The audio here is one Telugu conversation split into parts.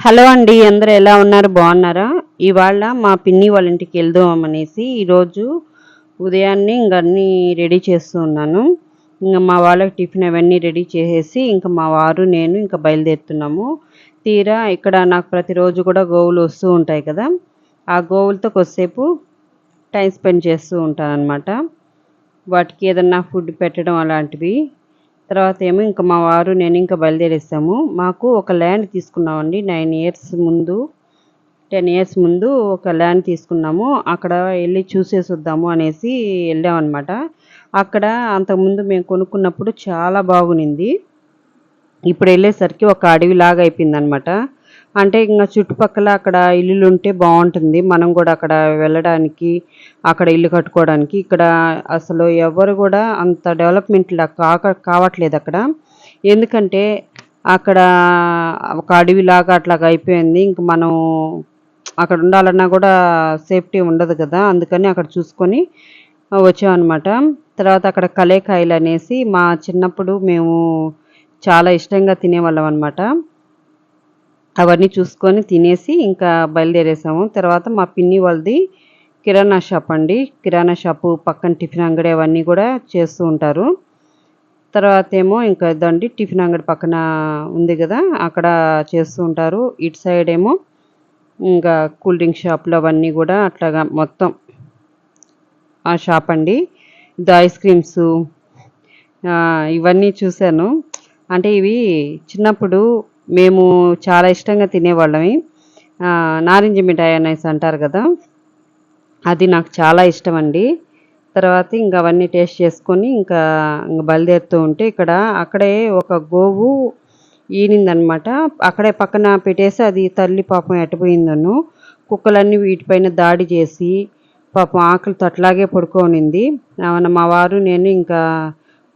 హలో అండి, అందరూ ఎలా ఉన్నారు? బాగున్నారా? ఇవాళ మా పిన్ని వాళ్ళ ఇంటికి వెళ్దామనేసి ఈరోజు ఉదయాన్నే ఇంక అన్నీ రెడీ చేస్తూ ఉన్నాను. ఇంక మా వాళ్ళకి టిఫిన్ అవన్నీ రెడీ చేసేసి ఇంకా మా వారు నేను ఇంకా బయలుదేరుతున్నాము. తీరా ఇక్కడ నాకు ప్రతిరోజు కూడా గోవులు వస్తూ ఉంటాయి కదా, ఆ గోవులతో కొద్దిసేపు టైం స్పెండ్ చేస్తూ ఉంటానన్నమాట. వాటికి ఏదన్నా ఫుడ్ పెట్టడం అలాంటివి. తర్వాత ఏమో ఇంకా మా వారు నేను ఇంకా బయలుదేరేసాము. మాకు ఒక ల్యాండ్ తీసుకున్నామండి 9 ఇయర్స్ ముందు, 10 ఇయర్స్ ముందు ఒక ల్యాండ్ తీసుకున్నాము. అక్కడ వెళ్ళి చూసేసి వద్దాము అనేసి వెళ్ళామన్నమాట. అక్కడ అంతకుముందు మేము కొనుక్కున్నప్పుడు చాలా బాగునింది. ఇప్పుడు వెళ్ళేసరికి ఒక అడవిలాగా అయిపోయిందనమాట. అంటే ఇంక చుట్టుపక్కల అక్కడ ఇల్లులుంటే బాగుంటుంది, మనం కూడా అక్కడ వెళ్ళడానికి, అక్కడ ఇల్లు కట్టుకోవడానికి. ఇక్కడ అసలు ఎవరు కూడా అంత డెవలప్మెంట్లా కావట్లేదు అక్కడ. ఎందుకంటే అక్కడ ఒక అడవిలాగా అట్లాగా అయిపోయింది. ఇంక మనం అక్కడ ఉండాలన్నా కూడా సేఫ్టీ ఉండదు కదా, అందుకని అక్కడ చూసుకొని వచ్చామన్నమాట. తర్వాత అక్కడ కలేకాయలు అనేసి మా చిన్నప్పుడు మేము చాలా ఇష్టంగా తినేవాళ్ళం అనమాట. అవన్నీ చూసుకొని తినేసి ఇంకా బయలుదేరేసాము. తర్వాత మా పిన్ని వాళ్ళది కిరాణా షాప్ అండి. కిరాణా షాపు పక్కన టిఫిన్ అంగడి అవన్నీ కూడా చేస్తూ ఉంటారు. తర్వాత ఏమో ఇంకా ఇదండి టిఫిన్ అంగడి పక్కన ఉంది కదా, అక్కడ చేస్తూ ఉంటారు. ఇటు సైడ్ ఏమో ఇంకా కూల్ డ్రింక్ షాపులు అవన్నీ కూడా అట్లాగా మొత్తం ఆ షాప్ అండి. ఇది ఐస్ క్రీమ్సు ఇవన్నీ చూశాను. అంటే ఇవి చిన్నప్పుడు మేము చాలా ఇష్టంగా తినేవాళ్ళమి. నారింజ మిఠాయి అనేసి అంటారు కదా, అది నాకు చాలా ఇష్టం అండి. తర్వాత ఇంక అవన్నీ టేస్ట్ చేసుకొని ఇంకా బయలుదేరుతూ ఉంటే అక్కడే ఒక గోవు ఈనిందనమాట. అక్కడే పక్కన పెట్టేసి అది తల్లి పాపం ఎట్టపోయిందను, కుక్కలన్నీ వీటిపైన దాడి చేసి పాపం ఆకలితో అట్లాగే పడుకోనింది. మా వారు నేను ఇంకా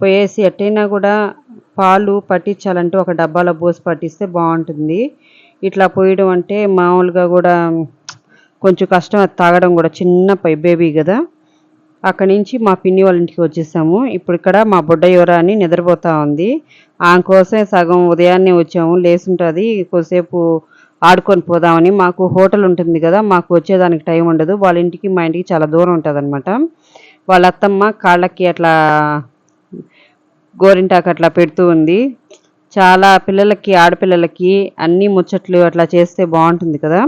పోయేసి ఎట్టయినా కూడా పాలు పట్టించాలంటే ఒక డబ్బాలో పోసి పట్టిస్తే బాగుంటుంది. ఇట్లా పోయడం అంటే మామూలుగా కూడా కొంచెం కష్టం, అది తాగడం కూడా. చిన్న బేబీ కదా. అక్కడి నుంచి మా పిన్ని వాళ్ళ ఇంటికి వచ్చేసాము. ఇప్పుడు ఇక్కడ మా బుడ్డయ్యోరా అని నిద్రపోతూ ఉంది. ఆమె కోసమే సగం ఉదయాన్నే వచ్చాము. లేసుంటుంది, కొద్దిసేపు ఆడుకొని పోదామని. మాకు హోటల్ ఉంటుంది కదా, మాకు వచ్చేదానికి టైం ఉండదు. వాళ్ళ ఇంటికి మా ఇంటికి చాలా దూరం ఉంటుంది అనమాట. వాళ్ళ అత్తమ్మ కాళ్ళకి అట్లా గోరింటాకు అట్లా పెడుతూ ఉంది. చాలా పిల్లలకి, ఆడపిల్లలకి అన్నీ ముచ్చట్లు అట్లా చేస్తే బాగుంటుంది కదా.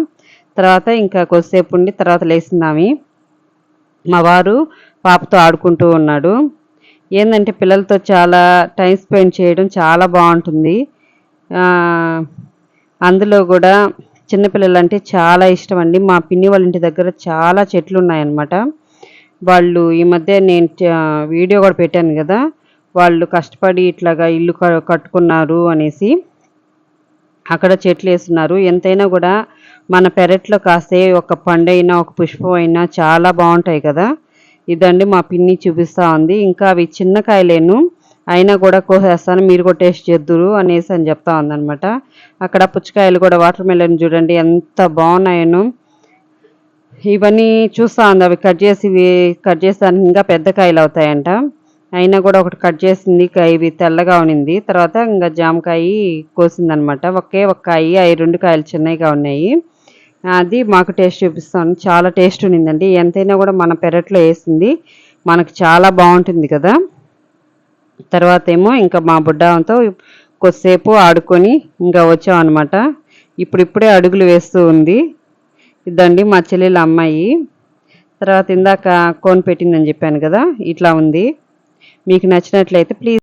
తర్వాత ఇంకా కొద్దిసేపు ఉండి తర్వాత లేచిందామి. మా వారు పాపతో ఆడుకుంటూ ఉన్నాడు. ఏంటంటే పిల్లలతో చాలా టైం స్పెండ్ చేయడం చాలా బాగుంటుంది. అందులో కూడా చిన్నపిల్లలంటే చాలా ఇష్టం అండి. మా పిన్ని వాళ్ళ ఇంటి దగ్గర చాలా చెట్లు ఉన్నాయన్నమాట. వాళ్ళు ఈ మధ్య నేను వీడియో కూడా పెట్టాను కదా, వాళ్ళు కష్టపడి ఇట్లాగా ఇల్లు కట్టుకున్నారు అనేసి అక్కడ చెట్లు వేస్తున్నారు. ఎంతైనా కూడా మన పెరట్లో కాసే ఒక పండైనా ఒక పుష్పం అయినా చాలా బాగుంటాయి కదా. ఇదండి మా పిన్ని చూపిస్తూ ఉంది. ఇంకా అవి చిన్న కాయలేను, అయినా కూడా కోసేస్తాను, మీరు కూడా టేస్ట్ చేద్దురు అనేసి అని చెప్తా ఉందనమాట. అక్కడ పుచ్చకాయలు కూడా, వాటర్ మెలన్ చూడండి ఎంత బాగున్నాయను. ఇవన్నీ చూస్తూ ఉంది. అవి కట్ చేస్తానికి ఇంకా పెద్ద కాయలు అవుతాయంట. అయినా కూడా ఒకటి కట్ చేసింది, ఇవి తెల్లగా ఉనింది. తర్వాత ఇంకా జామకాయ కోసిందనమాట. ఒకే ఒక కాయ, అవి 2 కాయలు చిన్నగా ఉన్నాయి. అది మాకు టేస్ట్ చూపిస్తాను. చాలా టేస్ట్ ఉన్నిందండి. ఎంతైనా కూడా మన పెరట్లో వేసింది మనకు చాలా బాగుంటుంది కదా. తర్వాత ఏమో ఇంకా మా బుడ్డతో కొద్దిసేపు ఆడుకొని ఇంకా వచ్చామన్నమాట. ఇప్పుడిప్పుడే అడుగులు వేస్తూ ఉంది. ఇదండి మా చెల్లెల అమ్మాయి. తర్వాత ఇందాక కోన్ పెట్టిందని చెప్పాను కదా, ఇట్లా ఉంది. మీకు నచ్చినట్లయితే ప్లీజ్